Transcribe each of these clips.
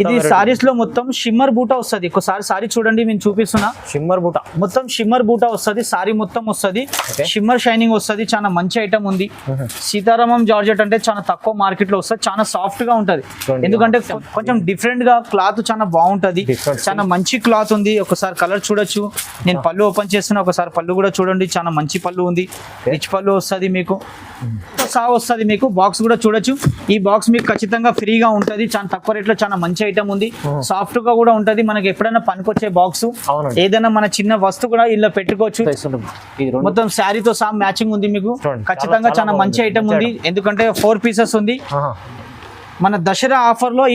ఇది సారీస్ లో మొత్తం షిమ్మర్ బూటా వస్తుంది. ఒకసారి సారీ చూడండి, నేను చూపిస్తున్నా. షిమ్మర్ బూటా మొత్తం షిమ్మర్ బూటా వస్తుంది. సారీ మొత్తం వస్తుంది, షిమ్మర్ షైనింగ్ వస్తుంది. చాలా మంచి ఐటమ్ ఉంది. సీతారామం జార్జెట్ అంటే చాలా తక్కువ మార్కెట్ లో వస్తుంది. చాలా సాఫ్ట్ గా ఉంటది, ఎందుకంటే కొంచెం డిఫరెంట్ గా క్లాత్ చాలా బాగుంటది. చాలా మంచి క్లాత్ ఉంది. ఒకసారి కలర్ చూడొచ్చు. నేను పళ్ళు ఓపెన్ చేస్తున్నా, ఒకసారి పళ్ళు కూడా చూడండి. చాలా మంచి పళ్ళు ఉంది. రిచ్ పళ్ళు వస్తుంది మీకు, వస్తుంది మీకు. బాక్స్ కూడా చూడొచ్చు. ఈ బాక్స్ మీకు ఖచ్చితంగా ఫ్రీగా ఉంటది. చాలా తక్కువ రేట్ లో చాలా మంచి ఐటమ్ ఉంది. సాఫ్ట్ గా కూడా ఉంటది. మనకి ఎప్పుడైనా పనికొచ్చే బాక్స్, ఏదైనా మన చిన్న వస్తువు కూడా ఇలా పెట్టుకోవచ్చు. మొత్తం శారీతో సహా మ్యాచింగ్ ఉంది మీకు. ఖచ్చితంగా చాలా మంచి ఐటమ్ ఉంది, ఎందుకంటే 4 పీసెస్ ఉంది. మన దసరా ఆఫర్ లో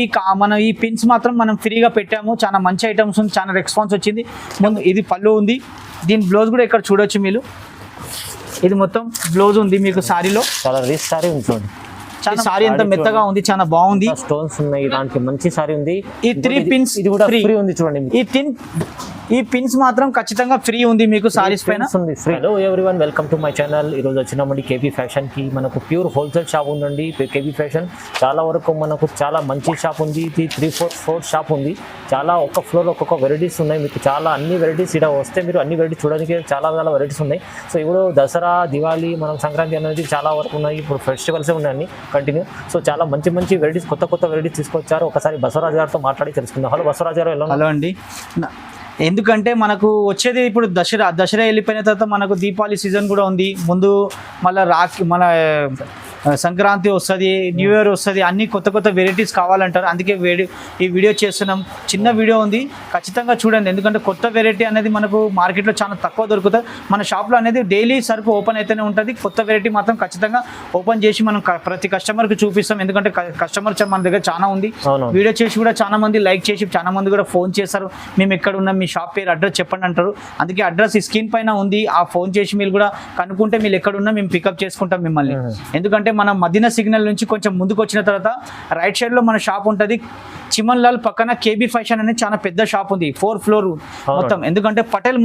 మన ఈ పిన్స్ మాత్రం మనం ఫ్రీగా పెట్టాము. చాలా మంచి ఐటమ్స్ ఉంది, చాలా రెస్పాన్స్ వచ్చింది. ముందు ఇది పళ్ళు ఉంది. దీని బ్లౌజ్ కూడా ఇక్కడ చూడొచ్చు మీరు. ఇది మొత్తం బ్లౌజ్ ఉంది మీకు. సారీలో చాలా రిచ్ సారీ ఉంటుంది. సారీ ఎంత మెత్తగా ఉంది, చాలా బాగుంది. స్టోన్స్ ఉన్నాయి, దానికి మంచి సారీ ఉంది. ఈ 3 పిన్స్ ఇది కూడా ఫ్రీ ఉంది చూడండి. ఈ పిన్స్ మాత్రం ఖచ్చితంగా ఫ్రీ ఉంది మీకు సారీస్ పైన. Hello everyone, welcome to my channel. ఈరోజు వచ్చినామండి కేబీ ఫ్యాషన్ కి. మనకు ప్యూర్ హోల్సేల్ షాప్ ఉందండి కేబీ ఫ్యాషన్. చాలా వరకు మనకు చాలా మంచి షాప్ ఉంది. ఇది 3-4 ఫ్లోర్ షాప్ ఉంది. చాలా ఒక్క ఫ్లోర్ ఒక్కొక్క వెరైటీస్ ఉన్నాయి. మీకు చాలా అన్ని వెరైటీస్ ఇక్కడ వస్తే మీరు అన్ని వెరైటీస్ చూడడానికి చాలా వెరైటీస్ ఉన్నాయి. సో ఇప్పుడు దసరా, దివాళీ, మనం సంక్రాంతి అనేది చాలా వరకు ఉన్నాయి. ఇప్పుడు ఫెస్టివల్సే ఉన్నాయండి కంటిన్యూ. సో చాలా మంచి వెరైటీస్, కొత్త వెరైటీస్ తీసుకొచ్చారు. ఒకసారి బసవరాజు గారితో మాట్లాడి తెలుసుకుందాం. హలో బసవరాజు గారు, ఎలా? హలో అండి. ఎందుకంటే మనకు వచ్చేది ఇప్పుడు దసరా వెళ్ళిపోయిన తర్వాత మనకు దీపావళి సీజన్ కూడా ఉంది. ముందు మళ్ళీ మన సంక్రాంతి వస్తుంది, న్యూ ఇయర్ వస్తుంది. అన్ని కొత్త వెరైటీస్ కావాలంటారు. అందుకే ఈ వీడియో చేస్తున్నాం. చిన్న వీడియో ఉంది, ఖచ్చితంగా చూడండి. ఎందుకంటే కొత్త వెరైటీ అనేది మనకు మార్కెట్లో చాలా తక్కువ దొరుకుతుంది. మన షాప్లో అనేది డైలీ సరుకు ఓపెన్ అయితేనే ఉంటుంది. కొత్త వెరైటీ మాత్రం ఖచ్చితంగా ఓపెన్ చేసి మనం ప్రతి కస్టమర్కి చూపిస్తాం. ఎందుకంటే కస్టమర్ మన దగ్గర చాలా ఉంది. వీడియో చేసి కూడా చాలా మంది లైక్ చేసి, చాలా మంది కూడా ఫోన్ చేస్తారు. మేము ఎక్కడ ఉన్నాం, మీ షాప్ పేరు, అడ్రస్ చెప్పండి అంటారు. అందుకే అడ్రస్ ఈ స్క్రీన్ పైన ఉంది. ఆ ఫోన్ చేసి మీరు కూడా కనుక్కుంటే మీరు ఎక్కడున్నా మేము పికప్ చేసుకుంటాం మిమ్మల్ని. ఎందుకంటే మన మదీనా సిగ్నల్ నుంచి కొంచెం ముందుకు వచ్చిన తర్వాత రైట్ సైడ్ లో మన షాప్ ఉంటుంది. చిమన్ లాల్ పక్కన కేబీ ఫ్యాషన్ అనేది చాలా పెద్ద షాప్ ఉంది, 4 ఫ్లోర్ మొత్తం. ఎందుకంటే పటేల్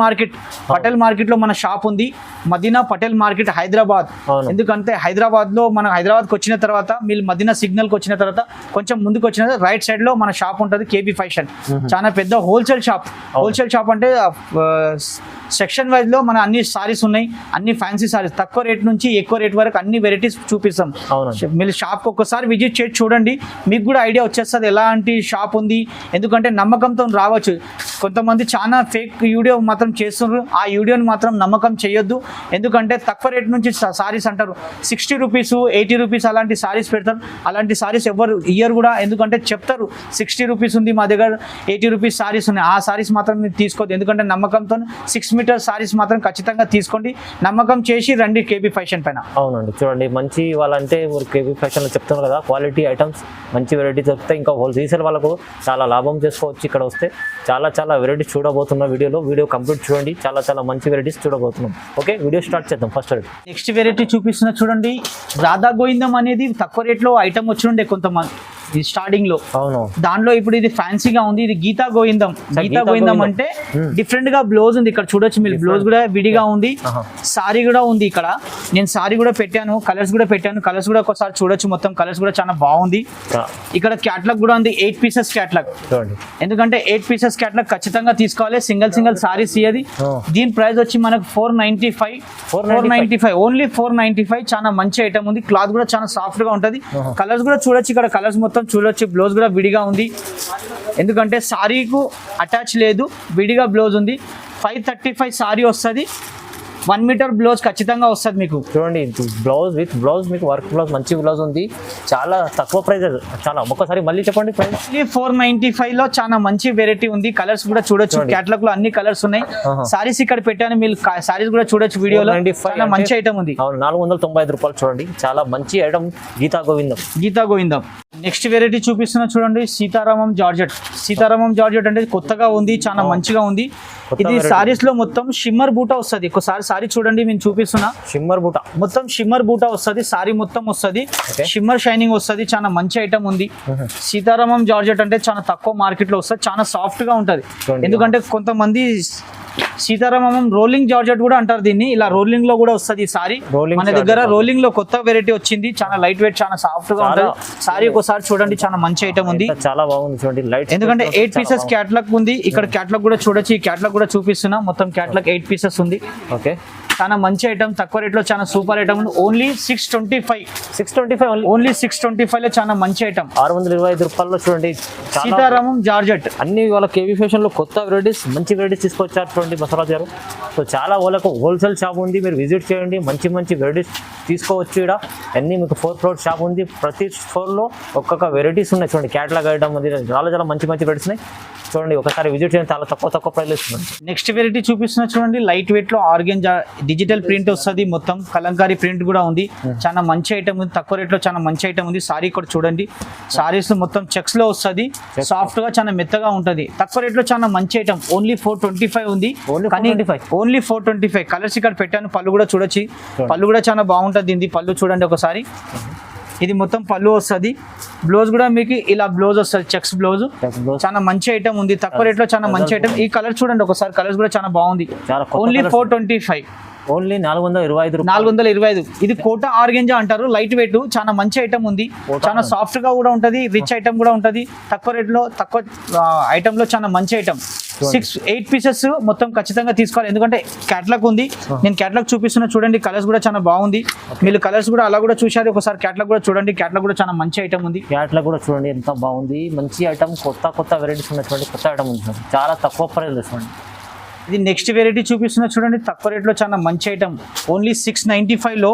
మార్కెట్ లో మన షాప్ ఉంది. మదీనా పటేల్ మార్కెట్ హైదరాబాద్. ఎందుకంటే హైదరాబాద్ వచ్చిన తర్వాత మీరు మదీనా సిగ్నల్ కి వచ్చిన తర్వాత కొంచెం ముందుకు వచ్చిన రైట్ సైడ్ లో మన షాప్ ఉంటుంది కేబీ ఫ్యాషన్. చాలా పెద్ద హోల్సేల్ షాప్ అంటే సెక్షన్ వైజ్ లో మన అన్ని సారీస్ ఉన్నాయి. అన్ని ఫ్యాన్సీ సారీస్, తక్కువ రేట్ నుంచి ఎక్కువ రేట్ వరకు అన్ని వెరైటీస్ చూపిస్తాం. మీరు షాప్ ఒక్కసారి విజిట్ చేసి చూడండి, మీకు కూడా ఐడియా వచ్చేస్తుంది ఎలాంటి షాప్ ఉంది. ఎందుకంటే నమ్మకంతో రావచ్చు. కొంతమంది చాలా ఫేక్ వీడియో మాత్రం చేస్తున్నారు. ఆ వీడియోని మాత్రం నమ్మకం చేయొద్దు. ఎందుకంటే తక్కువ రేట్ నుంచి సారీస్ అంటారు, 60 రూపీస్ 80 రూపీస్ అలాంటి సారీస్ పెడతారు. అలాంటి సారీస్ ఎవరు ఇయర్ కూడా. ఎందుకంటే చెప్తారు 60 రూపీస్ ఉంది మా దగ్గర, 80 రూపీస్ సారీస్ ఉన్నాయి. ఆ సారీస్ మాత్రం మీరు తీసుకోవద్దు. ఎందుకంటే నమ్మకంతో 6 మీటర్ సారీస్ మాత్రం ఖచ్చితంగా తీసుకోండి. నమ్మకం చేసి రండి కేబీ ఫ్యాషన్ పైన. అవునండి, చూడండి మంచి వాళ్ళంటే కేబీ ఫ్యాషన్ లో చెప్తున్నారు కదా, క్వాలిటీ ఐటమ్స్, మంచి వెరైటీ దొరుకుతాయి. ఇంకా హోల్సేల్ వాళ్ళకు చాలా లాభం చేసుకోవచ్చు. ఇక్కడ వస్తే చాలా వెరైటీస్ చూడబోతున్నాం. వీడియో కంప్లీట్ చూడండి. చాలా మంచి వెరైటీస్ చూడబోతున్నాం. ఓకే, వీడియో స్టార్ట్ చేద్దాం. ఫస్ట్ నెక్స్ట్ వెరైటీ చూపిస్తున్నా చూడండి. రాధా గోవిందం అనేది తక్కువ రేట్ లో ఐటమ్ వచ్చి ఉండే కొంతమంది స్టార్టింగ్ లో. దాంట్లో ఇప్పుడు ఇది ఫ్యాన్సీగా ఉంది. ఇది గీతా గోవిందం అంటే డిఫరెంట్ గా బ్లౌజ్ ఉంది. ఇక్కడ చూడొచ్చు మీరు, బ్లౌజ్ కూడా విడిగా ఉంది. సారీ కూడా ఉంది. ఇక్కడ నేను సారీ కూడా పెట్టాను, కలర్స్ కూడా పెట్టాను. కలర్స్ కూడా ఒకసారి చూడొచ్చు. మొత్తం కలర్స్ కూడా చాలా బాగుంది. ఇక్కడ క్యాటలాగ్ కూడా ఉంది, 8 పీసెస్ క్యాటలాగ్. ఎందుకంటే 8 పీసెస్ క్యాటలాగ్ ఖచ్చితంగా తీసుకోవాలి. సింగిల్ సారీస్ ఇయ్యది. దీని ప్రైస్ వచ్చి మనకు 495 ఓన్లీ 495. చాలా మంచి ఐటమ్ ఉంది. క్లాత్ కూడా చాలా సాఫ్ట్ గా ఉంటది. కలర్స్ కూడా చూడొచ్చు. ఇక్కడ కలర్స్ మొత్తం చూడొచ్చు. బ్లౌజ్ కూడా విడిగా ఉంది. ఎందుకంటే సారీకు అటాచ్ లేదు, విడిగా బ్లౌజ్ ఉంది. 535 సారీ వస్తుంది. 1 మీటర్ బ్లౌజ్ ఖచ్చితంగా వస్తుంది మీకు. చూడండి, బ్లౌజ్ మీకు వర్క్ బ్లౌజ్, మంచి బ్లౌజ్ ఉంది. చాలా తక్కువ ప్రైస్. చాలా ఒక్కసారి మళ్ళీ చెప్పండి ప్రైస్. 495 లో చాలా మంచి వెరైటీ ఉంది. కలర్స్ కూడా చూడొచ్చు. క్యాటలాగ్ లో అన్ని కలర్స్ ఉన్నాయి. సారీస్ ఇక్కడ పెట్టాను, మీరు సారీస్ కూడా చూడొచ్చు. వీడియోలో చాలా మంచి ఐటమ్ ఉంది. 495 రూపాయలు. చూడండి, చాలా మంచి ఐటమ్. గీతా గోవిందం. నెక్స్ట్ వెరైటీ చూపిస్తున్నా చూడండి. సీతారామం జార్జెట్ అంటే కొత్తగా ఉంది, చాలా మంచిగా ఉంది. ఇది సారీస్ లో మొత్తం షిమ్మర్ బూటా వస్తుంది. ఒకసారి సారీ చూడండి, నేను చూపిస్తున్నా. మొత్తం షిమ్మర్ బూటా వస్తుంది. సారీ మొత్తం వస్తుంది, షిమ్మర్ షైనింగ్ వస్తుంది. చాలా మంచి ఐటమ్ ఉంది. సీతారామం జార్జెట్ అంటే చాలా తక్కువ మార్కెట్ లో వస్తుంది. చాలా సాఫ్ట్ గా ఉంటది. ఎందుకంటే కొంతమంది సీతారామం రోలింగ్ జార్జెట్ కూడా అంటారు దీన్ని. ఇలా రోలింగ్ లో కూడా వస్తుంది ఈ సారీ. Rolling మన దగ్గర రోలింగ్ లో కొత్త వెరైటీ వచ్చింది, చాలా లైట్ వెయిట్, చాలా సాఫ్ట్ గా ఉంటుంది సారీ. ఒకసారి చూడండి, చాలా మంచి ఐటమ్ ఉంది, చాలా బాగుంది చూడండి. లైట్ ఎందుకంటే 8 పీసెస్ క్యాటలాగ్ ఉంది. ఇక్కడ క్యాటలాగ్ కూడా చూడొచ్చు, ఈ క్యాటలాగ్ కూడా చూపిస్తున్నా. మొత్తం క్యాటలాగ్ 8 పీసెస్ ఉంది. ఓకే, చాలా మంచి ఐటమ్, తక్కువ రేట్ లో చాలా సూపర్ ఐటమ్ ఉంది. ఓన్లీ 625 ఓన్లీ 625 లో చాలా మంచి ఐటమ్. 625 రూపాయల్లో చూడండి. సీతారామం జార్జెట్ అన్ని వాళ్ళ కేవీ ఫ్యాషన్ లో కొత్త వెరైటీస్, మంచి వెరైటీస్ తీసుకొచ్చారు చూడండి బసవరాజు గారు. సో చాలా వాళ్ళకు హోల్సేల్ షాప్ ఉంది, మీరు విజిట్ చేయండి, మంచి మంచి వెరైటీస్ తీసుకోవచ్చు. ఇక్కడ అన్ని మీకు 4 ఫ్లోర్ షాప్ ఉంది, ప్రతి ఫ్లోర్ లో ఒక్కొక్క వెరైటీస్ ఉన్నాయి చూడండి. క్యాటలాగ్ ఐటమ్ ఉంది, చాలా చాలా మంచి మంచి వెరైటీస్ ఉన్నాయి చూడండి. ఒకసారి విజిట్ చేయండి, చాలా తక్కువ ప్రైస్ ఇస్తుంది. నెక్స్ట్ వెరైటీ చూపిస్తున్నా చూడండి. లైట్ వెయిట్ లో ఆర్గెంజా డిజిటల్ ప్రింట్ వస్తుంది, మొత్తం కలంకారీ ప్రింట్ కూడా ఉంది. చాలా మంచి ఐటమ్ ఉంది, తక్కువ రేట్ లో చాలా మంచి ఐటమ్ ఉంది. సారీ కూడా చూడండి, సారీస్ మొత్తం చెక్స్ లో వస్తుంది, సాఫ్ట్ గా చాలా మెత్తగా ఉంటది. తక్కువ రేట్ లో చాలా మంచి ఐటమ్. ఓన్లీ 425 ఉంది, కానీ ఓన్లీ 425. కలర్స్ ఇక్కడ పెట్టాను, పళ్ళు కూడా చూడొచ్చు, పళ్ళు కూడా చాలా బాగుంటది. ఇది పళ్ళు చూడండి ఒకసారి, ఇది మొత్తం పళ్ళు వస్తుంది. బ్లౌజ్ కూడా మీకు ఇలా బ్లౌజ్ వస్తుంది, చెక్స్ బ్లౌజ్. చాలా మంచి ఐటమ్ ఉంది, తక్కువ రేట్ లో చాలా మంచి ఐటమ్. ఈ కలర్ చూడండి ఒకసారి, కలర్స్ కూడా చాలా బాగుంది. Only 425, only 425. 425. ఇది కోట ఆర్గెంజా అంటారు, లైట్ వెయిట్, చాలా మంచి ఐటమ్ ఉంది. చాలా సాఫ్ట్ గా కూడా ఉంటది, రిచ్ ఐటమ్ కూడా ఉంటది. తక్కువ రేట్ లో, తక్కువ ఐటమ్ లో చాలా మంచి ఐటమ్. 8 పీసెస్ మొత్తం ఖచ్చితంగా తీసుకోవాలి, ఎందుకంటే క్యాటలాగ్ ఉంది. నేను క్యాటలాగ్ చూపిస్తున్నా చూడండి, కలర్స్ కూడా చాలా బాగుంది. మీరు కలర్స్ కూడా అలా కూడా చూశారు, ఒకసారి క్యాటలాగ్ కూడా చూడండి. క్యాటలాగ్ కూడా చాలా మంచి ఐటమ్ ఉంది. క్యాటలాగ్ కూడా చూడండి ఎంత బాగుంది, మంచి ఐటమ్, కొత్త వెరైటీస్ ఉన్నాయి చూడండి. కొత్త ఐటమ్ ఉంది చూడండి, చాలా తక్కువ ప్రైస్ చూడండి. ఇది నెక్స్ట్ వెరైటీ చూపిస్తున్నా చూడండి, తక్కువ రేట్లో చాలా మంచి ఐటమ్. ఓన్లీ 695 లో.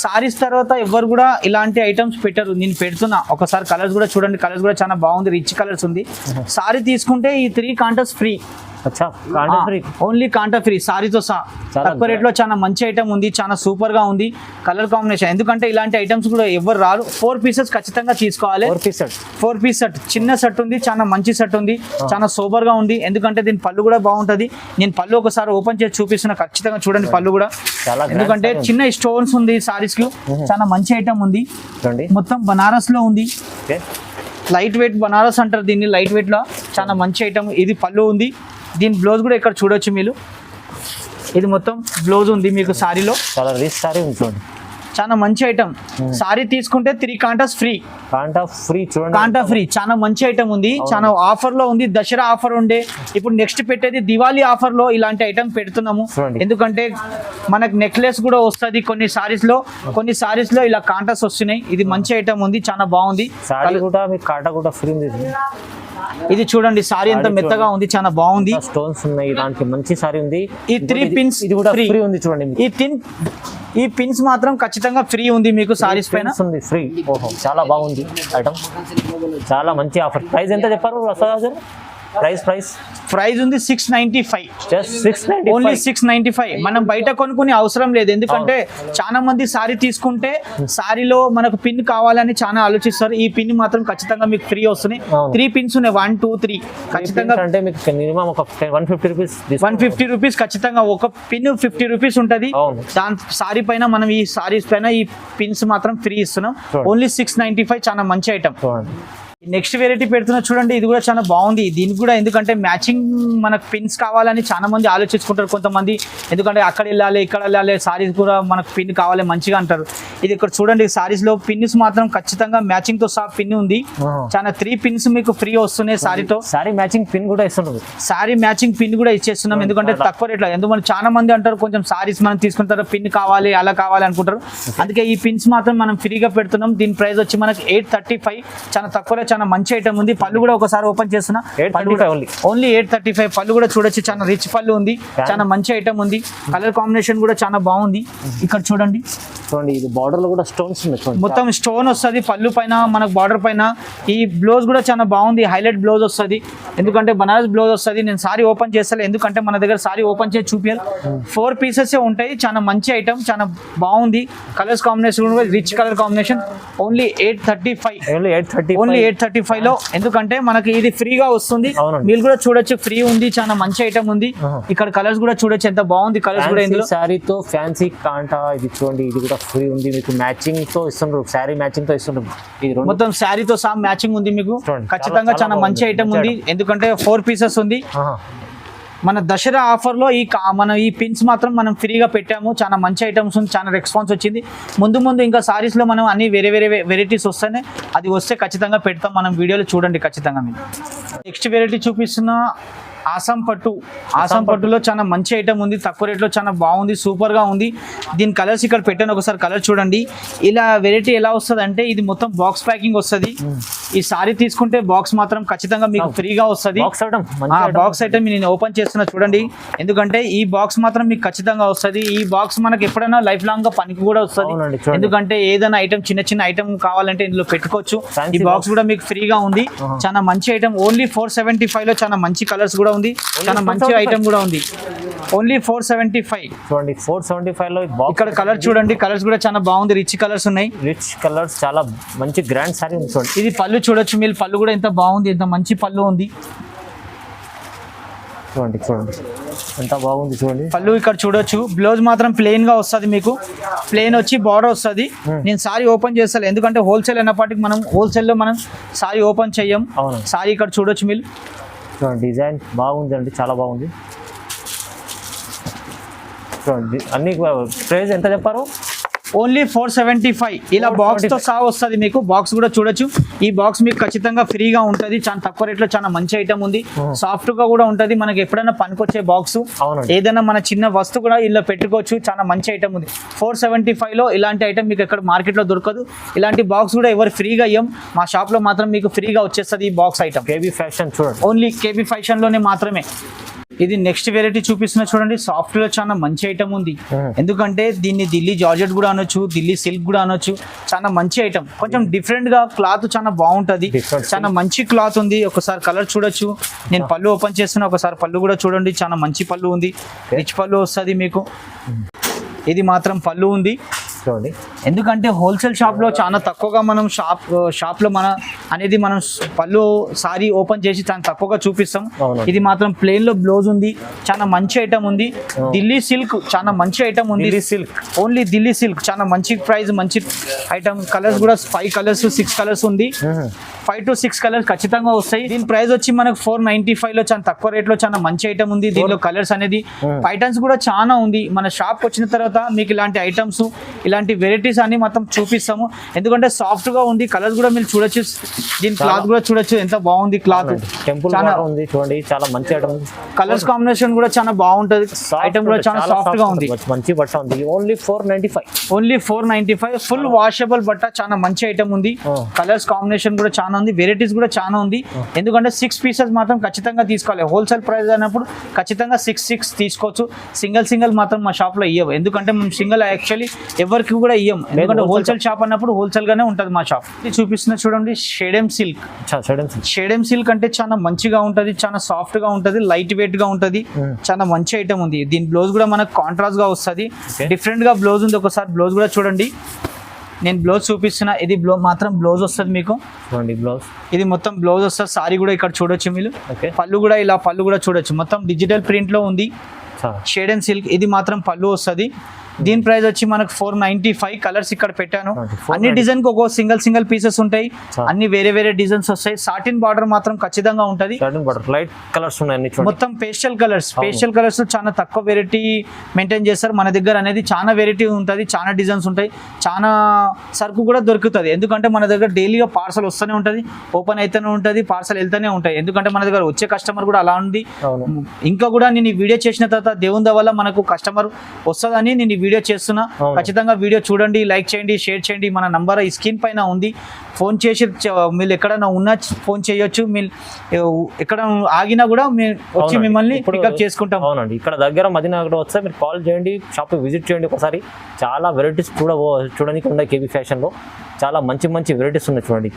సారీస్ తర్వాత ఎవరు కూడా ఇలాంటి ఐటమ్స్ పెట్టరు, నేను పెడుతున్నా. ఒకసారి కలర్స్ కూడా చూడండి, కలర్స్ కూడా చాలా బాగుంది, రిచ్ కలర్స్ ఉంది. సారీ తీసుకుంటే ఈ 3 కాంటాస్ ఫ్రీ. ఓన్లీ కాంటా ఫ్రీ సారీతో సహా. తక్కువ రేట్ లో చాలా మంచి ఐటమ్ ఉంది, చాలా సూపర్ గా ఉంది. కలర్ కాంబినేషన్, ఎందుకంటే ఇలాంటి ఐటమ్స్ కూడా ఎవరు రారు. 4 పీసెస్ ఖచ్చితంగా తీసుకోవాలి. 4 పీస్ సెట్, చిన్న సెట్ ఉంది, చాలా మంచి సెట్ ఉంది, చాలా సూపర్ గా ఉంది. ఎందుకంటే దీని పళ్ళు కూడా బాగుంటది. నేను పళ్ళు ఒకసారి ఓపెన్ చేసి చూపిస్తున్నా, ఖచ్చితంగా చూడండి పళ్ళు కూడా. ఎందుకంటే చిన్న స్టోన్స్ ఉంది సారీస్ కి, చాలా మంచి ఐటమ్ ఉంది. మొత్తం బనారస్ లో ఉంది, లైట్ వెయిట్ బనారస్ అంటారు దీన్ని, లైట్ వెయిట్ లో చాలా మంచి ఐటమ్. ఇది పళ్ళు ఉంది, దీని బ్లౌజ్ కూడా ఇక్కడ చూడొచ్చు మీరు. ఇది మొత్తం బ్లౌజ్ ఉంది మీకు సారీలో, చాలా రిచ్ సారీ ఉంది చూడండి, చాలా మంచి ఐటమ్. సారీ తీసుకుంటే 3 కాంటాస్ ఫ్రీ. చూడండి, కాంటా ఫ్రీ, చాలా మంచి ఐటమ్ ఉంది. చాలా ఆఫర్ లో ఉంది, దసరా ఆఫర్ ఉండే. ఇప్పుడు నెక్స్ట్ పెట్టేది దివాళీ ఆఫర్ లో ఇలాంటి ఐటమ్ పెడుతున్నాము. ఎందుకంటే మనకు నెక్లెస్ కూడా వస్తుంది కొన్ని సారీస్ లో ఇలా కాంటాస్ వస్తున్నాయి. ఇది మంచి ఐటమ్ ఉంది, చాలా బాగుంది. కాంటా కూడా ఫ్రీ ఉంది. ఇది చూడండి, సారీ ఎంత మెత్తగా ఉంది, చాలా బాగుంది. స్టోన్స్ ఉన్నాయి, ఇలాంటి మంచి సారీ ఉంది. ఈ 3 పిన్స్ ఇది కూడా ఫ్రీ ఉంది చూడండి. ఈ పిన్స్ మాత్రం ఖచ్చితంగా ఫ్రీ ఉంది మీకు సారీస్ పైన ఫ్రీ. ఓహో, చాలా బాగుంది ఐటమ్, చాలా మంచి ఆఫర్. ప్రైస్ ఎంత చెప్పారు రసరాజు? ప్రైస్ ఉంది 695. ఓన్లీ 695. మనం బయట కొనుక్కునే అవసరం లేదు, ఎందుకంటే చాలా మంది సారీ తీసుకుంటే సారీలో మనకు పిన్ కావాలని చాలా ఆలోచిస్తారు. ఈ పిన్ మాత్రం ఖచ్చితంగా మీకు ఫ్రీ వస్తున్నాయి. 3 పిన్స్ ఉన్నాయి, 1 2 3 ఖచ్చితంగా. అంటే మీకు మినిమం ఒక 150 రూపీస్ ఖచ్చితంగా. ఒక పిన్ 50 రూపీస్ ఉంటుంది. దాని సారీ పైన మనం ఈ సారీస్ పైన ఈ పిన్స్ మాత్రం ఫ్రీ ఇస్తున్నాం. ఓన్లీ 695, చాలా మంచి ఐటమ్. నెక్స్ట్ వెరైటీ పెడుతున్నా చూడండి, ఇది కూడా చాలా బాగుంది. దీనికి కూడా ఎందుకంటే మ్యాచింగ్ మనకు పిన్స్ కావాలని చాలా మంది ఆలోచించుకుంటారు కొంతమంది, ఎందుకంటే అక్కడ వెళ్ళాలి ఇక్కడ వెళ్ళాలి, సారీస్ కూడా మనకు పిన్ కావాలి మంచిగా అంటారు. ఇది ఇక్కడ చూడండి, సారీస్ లో పిన్స్ మాత్రం ఖచ్చితంగా మ్యాచింగ్ తో సహా పిన్ ఉంది. చాలా 3 పిన్స్ మీకు ఫ్రీ వస్తున్నాయి సారీతో. సారీ మ్యాచింగ్ పిన్ కూడా ఇస్తున్నారు, సారీ మ్యాచింగ్ పిన్ కూడా ఇచ్చేస్తున్నాం. ఎందుకంటే తక్కువ రేట్లో, ఎందుకంటే చాలా మంది అంటారు కొంచెం సారీస్ మనం తీసుకుంటారు పిన్ కావాలి అలా కావాలి అనుకుంటారు. అందుకే ఈ పిన్స్ మాత్రం మనం ఫ్రీగా పెడుతున్నాం. దీని ప్రైస్ వచ్చి మనకి 835, చాలా తక్కువ, చాలా మంచి ఐటమ్ ఉంది. పళ్ళు కూడా ఒకసారి ఓపెన్ చేస్తున్నా, ఓన్లీ 835. పళ్ళు కూడా చూడొచ్చు, చాలా రిచ్ పళ్ళు ఉంది, చాలా మంచి ఐటమ్ ఉంది. కలర్ కాంబినేషన్ కూడా చాలా బాగుంది. ఇక్కడ చూడండి, ఇది బార్డర్ లో కూడా స్టోన్స్ మొత్తం స్టోన్ వస్తుంది పళ్ళు పైన, మనకు బార్డర్ పైన. ఈ బ్లౌజ్ కూడా చాలా బాగుంది, హైలైట్ బ్లౌజ్ వస్తుంది, ఎందుకంటే బనారస్ బ్లౌజ్ వస్తుంది. నేను సారీ ఓపెన్ చేస్తాను, ఎందుకంటే మన దగ్గర సారీ ఓపెన్ చేసి చూపించాలి. 4 పీసెస్ ఉంటాయి, చాలా మంచి ఐటమ్, చాలా బాగుంది. కలర్స్ కాంబినేషన్ కూడా రిచ్ కలర్ కాంబినేషన్. ఓన్లీ 835 లో, ఎందుకంటే మనకి ఇది ఫ్రీగా వస్తుంది. మీరు కూడా చూడొచ్చు, ఫ్రీ ఉంది, చాలా మంచి ఐటమ్ ఉంది. ఇక్కడ కలర్స్ కూడా చూడొచ్చు ఎంత బాగుంది. కలర్స్ కూడా ఇందులో సారీతో ఫ్యాన్సీ కాంటా, ఇది చూడండి, ఇది కూడా ఫ్రీ ఉంది మీకు. మ్యాచింగ్ తో ఇస్తున్నారు, సారీ మ్యాచింగ్ తో ఇస్తున్నారు. మొత్తం సారీతో సహా మ్యాచింగ్ ఉంది మీకు. ఖచ్చితంగా చాలా మంచి ఐటమ్ ఉంది, ఎందుకంటే 4 పీసెస్ ఉంది. మన దసరా ఆఫర్లో మన ఈ పిన్స్ మాత్రం మనం ఫ్రీగా పెట్టాము. చాలా మంచి ఐటమ్స్ ఉంది, చాలా రెస్పాన్స్ వచ్చింది. ముందు ఇంకా సారీస్లో మనం అన్ని వేరే వెరైటీస్ వస్తేనే అది వస్తే ఖచ్చితంగా పెడతాం. మనం వీడియోలో చూడండి ఖచ్చితంగా. మీరు నెక్స్ట్ వెరైటీ చూపిస్తున్న ఆసాం పట్టులో చాలా మంచి ఐటమ్ ఉంది, తక్కువ రేట్లో చాలా బాగుంది, సూపర్గా ఉంది. దీని కలర్స్ ఇక్కడ పెట్టాను, ఒకసారి కలర్ చూడండి. ఇలా వెరైటీ ఎలా వస్తుంది అంటే ఇది మొత్తం బాక్స్ ప్యాకింగ్ వస్తుంది. ఈ సారీ తీసుకుంటే బాక్స్ మాత్రం ఖచ్చితంగా మీకు ఫ్రీగా వస్తుంది. బాక్స్ ఐటమ్ నేను ఓపెన్ చేస్తున్నా చూడండి, ఎందుకంటే ఈ బాక్స్ మాత్రం మీకు ఖచ్చితంగా వస్తుంది. ఈ బాక్స్ మనకి ఎప్పుడైనా లైఫ్ లాంగ్ గా పనికి కూడా వస్తుంది, ఎందుకంటే ఏదైనా ఐటమ్ చిన్న ఐటమ్ కావాలంటే ఇందులో పెట్టుకోవచ్చు. ఈ బాక్స్ కూడా మీకు ఫ్రీగా ఉంది, చాలా మంచి ఐటమ్. ఓన్లీ 475 లో చాలా మంచి కలర్స్ కూడా ఉంది, చాలా మంచి ఐటమ్ కూడా ఉంది. ఓన్లీ 475 చూడండి. 475 లో ఇక్కడ కలర్ చూడండి, కలర్స్ కూడా చాలా బాగుంది, రిచ్ కలర్స్ ఉన్నాయి. రిచ్ కలర్స్ చాలా మంచి గ్రాండ్ సారీ ఉంది చూడండి. ఇది పళ్ళు చూడొచ్చు మీరు, పళ్ళు కూడా ఎంత బాగుంది, ఎంత మంచి పళ్ళు ఉంది. చూడండి ఎంత బాగుంది చూడండి పళ్ళు ఇక్కడ చూడొచ్చు. బ్లౌజ్ మాత్రం ప్లెయిన్ గా వస్తుంది, మీకు ప్లెయిన్ వచ్చి బార్డర్ వస్తుంది. నేను సారీ ఓపెన్ చేస్తాను, ఎందుకంటే హోల్సేల్ అన్నప్పటికీ మనం హోల్సేల్లో మనం సారీ ఓపెన్ చెయ్యం. సారీ ఇక్కడ చూడొచ్చు మీరు, డిజైన్ బాగుంది అండి, చాలా బాగుంది. చూడండి అన్ని ప్రైస్ ఎంత చెప్పారు? ఓన్లీ 475. ఇలా బాక్స్ తో సహా వస్తుంది మీకు. బాక్స్ కూడా చూడొచ్చు. ఈ బాక్స్ మీకు ఖచ్చితంగా ఫ్రీగా ఉంటుంది. చాలా తక్కువ రేట్లో చాలా మంచి ఐటమ్ ఉంది, సాఫ్ట్ గా కూడా ఉంటుంది. మనకి ఎప్పుడైనా పనికొచ్చే బాక్స్, ఏదైనా మన చిన్న వస్తువు కూడా ఇలా పెట్టుకోవచ్చు. చాలా మంచి ఐటమ్ ఉంది. 475 లో ఇలాంటి ఐటమ్ మీకు ఎక్కడ మార్కెట్ లో దొరకదు. ఇలాంటి బాక్స్ కూడా ఎవరు ఫ్రీగా ఇయ్యం, మా షాప్ లో మాత్రం మీకు ఫ్రీగా వచ్చేస్తుంది ఈ బాక్స్ ఐటమ్. కేబీ ఫ్యాషన్ చూడండి, ఓన్లీ కేబీ ఫ్యాషన్ లోనే మాత్రమే. ఇది నెక్స్ట్ వెరైటీ చూపిస్తున్నా చూడండి. సాఫ్ట్ లో చాలా మంచి ఐటమ్ ఉంది, ఎందుకంటే దీన్ని ఢిల్లీ జార్జెట్ కూడా అనొచ్చు, ఢిల్లీ సిల్క్ కూడా అనొచ్చు. చాలా మంచి ఐటమ్, కొంచెం డిఫరెంట్ గా క్లాత్ చాలా బాగుంటది, చాలా మంచి క్లాత్ ఉంది. ఒకసారి కలర్ చూడొచ్చు. నేను పళ్ళు ఓపెన్ చేస్తున్నా, ఒకసారి పళ్ళు కూడా చూడండి. చాలా మంచి పళ్ళు ఉంది, రిచ్ పళ్ళు వస్తుంది మీకు. ఇది మాత్రం పళ్ళు ఉంది చూడండి, ఎందుకంటే హోల్సేల్ షాప్ లో చాలా తక్కువగా మనం షాప్ లో మన అనేది మనం పళ్ళు సారీ ఓపెన్ చేసి చాలా తక్కువగా చూపిస్తాం. ఇది మాత్రం ప్లెయిన్ లో బ్లౌజ్ ఉంది, చాలా మంచి ఐటమ్ ఉంది. ఢిల్లీ సిల్క్ చాలా మంచి ఐటమ్ ఉంది, ఓన్లీ ఢిల్లీ సిల్క్ చాలా మంచి ప్రైస్, మంచి ఐటమ్. కలర్స్ కూడా 5 కలర్స్ 6 కలర్స్ ఉంది, 5 to 6 కలర్స్ ఖచ్చితంగా వస్తాయి. దీని ప్రైస్ వచ్చి మనకు 495 లో చాలా తక్కువ రేట్ లో చాలా మంచి ఐటమ్ ఉంది. దీనిలో కలర్స్ అనేది ఐటమ్స్ కూడా చాలా ఉంది. మన షాప్ వచ్చిన తర్వాత మీకు ఇలాంటి ఐటమ్స్, ఇలాంటి వెరైటీస్ అన్ని మొత్తం చూపిస్తాము, ఎందుకంటే సాఫ్ట్ గా ఉంది. కలర్స్ కూడా మీరు చూడొచ్చు, దీని క్లాత్ కూడా చూడొచ్చు ఎంత బాగుంది క్లాత్. చాలా ఉంది చూడండి, చాలా మంచి ఐటమ్. కలర్స్ కాంబినేషన్ కూడా చాలా బాగుంటది, ఐటమ్ కూడా చాలా సాఫ్ట్ గా ఉంది, మంచి బట్ట ఉంది. ఓన్లీ 495 ఫుల్ వాషబుల్ బట్ట, చాలా మంచి ఐటమ్ ఉంది. కలర్స్ కాంబినేషన్ కూడా చాలా ఉంది, వెరైటీస్ కూడా చాలా ఉంది. ఎందుకంటే 6 పీసెస్ మాత్రం ఖచ్చితంగా తీసుకోవాలి. హోల్సేల్ ప్రైస్ అయినప్పుడు ఖచ్చితంగా 6 తీసుకోవచ్చు. సింగిల్ మాత్రం మా షాప్ లో ఇవ్వవు, ఎందుకంటే మేము సింగిల్ యాక్చువల్లీ ఎవరికి కూడా ఇయ్యం, ఎందుకంటే హోల్సేల్ షాప్ అన్నప్పుడు హోల్సేల్ గానే ఉంటుంది మా షాప్. ఇది చూపిస్తున్నా చూడండి, షేడెమ్ సిల్క్ అంటే చాలా మంచిగా ఉంటది, చాలా సాఫ్ట్ గా ఉంటది, లైట్ వెయిట్ గా ఉంటది, చాలా మంచి ఐటమ్ ఉంది. దీని బ్లౌజ్ కూడా మనకు కాంట్రాస్ట్ గా వస్తుంది, డిఫరెంట్ గా బ్లౌజ్ ఉంది. ఒకసారి బ్లౌజ్ కూడా చూడండి, నేను బ్లౌజ్ చూపిస్తున్నా. ఇది మాత్రం బ్లౌజ్ వస్తుంది మీకు, బ్లౌజ్ ఇది మొత్తం బ్లౌజ్ వస్తుంది. సారీ కూడా ఇక్కడ చూడొచ్చు మీరు, పళ్ళు కూడా ఇలా పళ్ళు కూడా చూడొచ్చు, మొత్తం డిజిటల్ ప్రింట్ లో ఉంది. షేడెమ్ సిల్క్ ఇది మాత్రం పళ్ళు వస్తుంది. దీని ప్రైస్ వచ్చి మనకు 495. కలర్స్ ఇక్కడ పెట్టాను, అన్ని డిజైన్ కి ఒక సింగిల్ పీసెస్ ఉంటాయి, అన్ని వేరే డిజైన్స్ వస్తాయి. సాటిన్ బార్డర్ మాత్రం ఖచ్చితంగా ఉంటది. లైట్ కలర్స్ ఉన్నాయి, మొత్తం పేస్టల్ కలర్స్ చాలా తక్కువ వెరైటీ మెయింటైన్ చేస్తారు. మన దగ్గర అనేది చాలా వెరైటీ ఉంటుంది, చాలా డిజైన్స్ ఉంటాయి, చాలా సరుకు కూడా దొరుకుతుంది. ఎందుకంటే మన దగ్గర డైలీగా పార్సల్ వస్తూనే ఉంటుంది, ఓపెన్ అయితేనే ఉంటుంది, పార్సల్ వెళ్తూనే ఉంటాయి. ఎందుకంటే మన దగ్గర వచ్చే కస్టమర్ కూడా అలా ఉంది. ఇంకా కూడా నేను ఈ వీడియో చేసిన తర్వాత దేవుని వల్ల మనకు కస్టమర్ వస్తుందని నేను ఈ వీడియో చేస్తున్నా. ఖచ్చితంగా వీడియో చూడండి, లైక్ చేయండి, షేర్ చేయండి. మన నంబర్ ఈ స్క్రీన్ పైన ఉంది, ఫోన్ చేసి మీరు ఎక్కడైనా ఉన్నా ఫోన్ చేయొచ్చు. మీరు ఎక్కడ ఆగినా కూడా మేము వచ్చి మిమ్మల్ని పికప్ చేసుకుంటాం. అవునండి, ఇక్కడ దగ్గర మదీనాగర్ వస్తే మీరు కాల్ చేయండి, షాప్ విజిట్ చేయండి ఒకసారి. చాలా వెరైటీస్ కూడా చూడడానికి ఉన్నాయి. కేబీ ఫ్యాషన్ లో చాలా మంచి వెరైటీస్ ఉన్నాయి చూడండి.